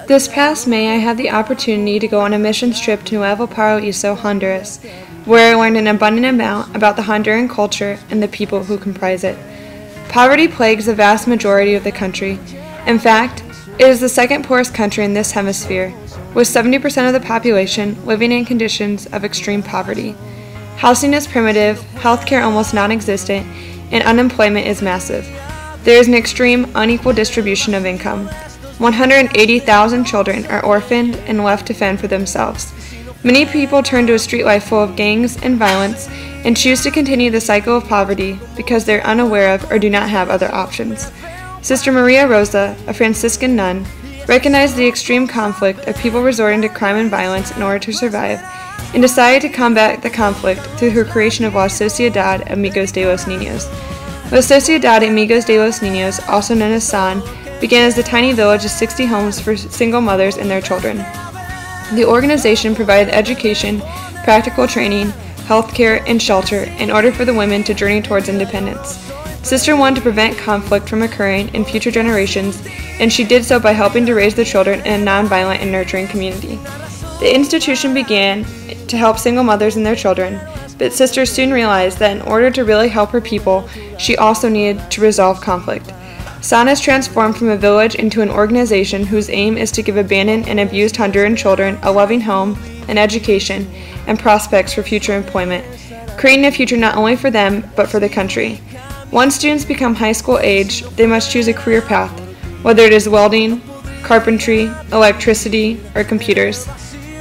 This past May, I had the opportunity to go on a missions trip to Nuevo Paraíso, Honduras, where I learned an abundant amount about the Honduran culture and the people who comprise it. Poverty plagues the vast majority of the country. In fact, it is the second poorest country in this hemisphere, with 70% of the population living in conditions of extreme poverty. Housing is primitive, healthcare almost non-existent, and unemployment is massive. There is an extreme unequal distribution of income. 180,000 children are orphaned and left to fend for themselves. Many people turn to a street life full of gangs and violence and choose to continue the cycle of poverty because they are unaware of or do not have other options. Sister Maria Rosa, a Franciscan nun, recognized the extreme conflict of people resorting to crime and violence in order to survive and decided to combat the conflict through her creation of La Sociedad Amigos de los Niños. La Sociedad Amigos de los Niños, also known as SAN, began as a tiny village of 60 homes for single mothers and their children. The organization provided education, practical training, healthcare, and shelter in order for the women to journey towards independence. Sister wanted to prevent conflict from occurring in future generations, and she did so by helping to raise the children in a nonviolent and nurturing community. The institution began to help single mothers and their children, but Sister soon realized that in order to really help her people, she also needed to resolve conflict. SAN has transformed from a village into an organization whose aim is to give abandoned and abused Honduran children a loving home, an education, and prospects for future employment, creating a future not only for them, but for the country. Once students become high school age, they must choose a career path, whether it is welding, carpentry, electricity, or computers.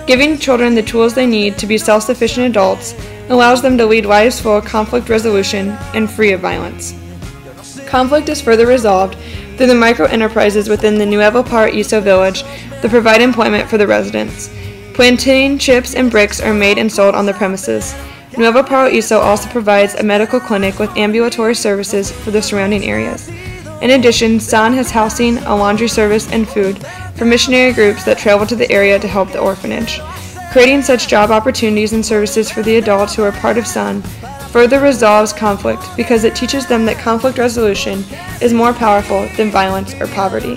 Giving children the tools they need to be self-sufficient adults allows them to lead lives full of conflict resolution and free of violence. Conflict is further resolved through the micro-enterprises within the Nuevo Paraíso village that provide employment for the residents. Plantain, chips, and bricks are made and sold on the premises. Nuevo Paraíso also provides a medical clinic with ambulatory services for the surrounding areas. In addition, SAN has housing, a laundry service, and food for missionary groups that travel to the area to help the orphanage. Creating such job opportunities and services for the adults who are part of SAN further resolves conflict because it teaches them that conflict resolution is more powerful than violence or poverty.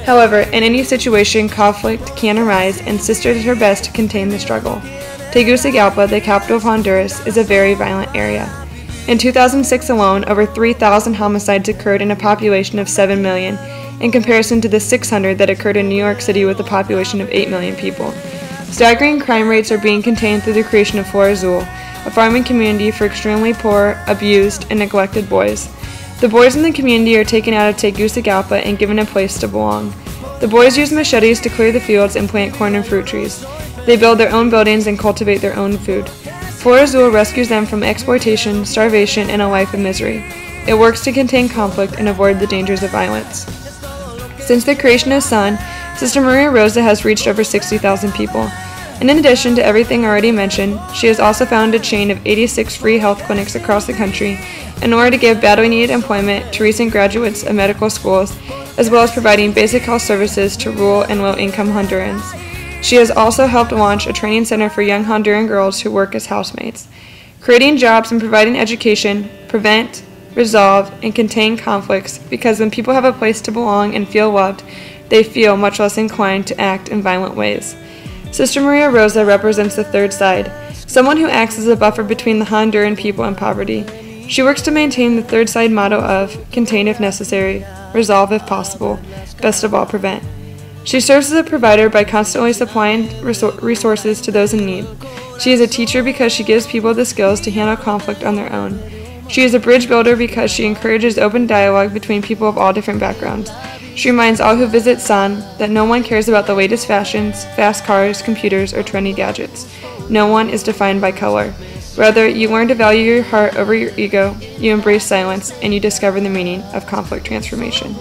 However, in any situation, conflict can arise, and Sister did her best to contain the struggle. Tegucigalpa, the capital of Honduras, is a very violent area. In 2006 alone, over 3,000 homicides occurred in a population of 7 million, in comparison to the 600 that occurred in New York City with a population of 8 million people. Staggering crime rates are being contained through the creation of Flor Azul, a farming community for extremely poor, abused, and neglected boys. The boys in the community are taken out of Tegucigalpa and given a place to belong. The boys use machetes to clear the fields and plant corn and fruit trees. They build their own buildings and cultivate their own food. Flor Azul rescues them from exploitation, starvation, and a life of misery. It works to contain conflict and avoid the dangers of violence. Since the creation of SAN, Sister Maria Rosa has reached over 60,000 people. And in addition to everything already mentioned, she has also founded a chain of 86 free health clinics across the country in order to give badly needed employment to recent graduates of medical schools, as well as providing basic health services to rural and low-income Hondurans. She has also helped launch a training center for young Honduran girls who work as housemates. Creating jobs and providing education prevent, resolve, and contain conflicts because when people have a place to belong and feel loved, they feel much less inclined to act in violent ways. Sister Maria Rosa represents the third side, someone who acts as a buffer between the Honduran people and poverty. She works to maintain the third side motto of contain if necessary, resolve if possible, best of all prevent. She serves as a provider by constantly supplying resources to those in need. She is a teacher because she gives people the skills to handle conflict on their own. She is a bridge builder because she encourages open dialogue between people of all different backgrounds. She reminds all who visit SAN that no one cares about the latest fashions, fast cars, computers, or trendy gadgets. No one is defined by color. Rather, you learn to value your heart over your ego, you embrace silence, and you discover the meaning of conflict transformation.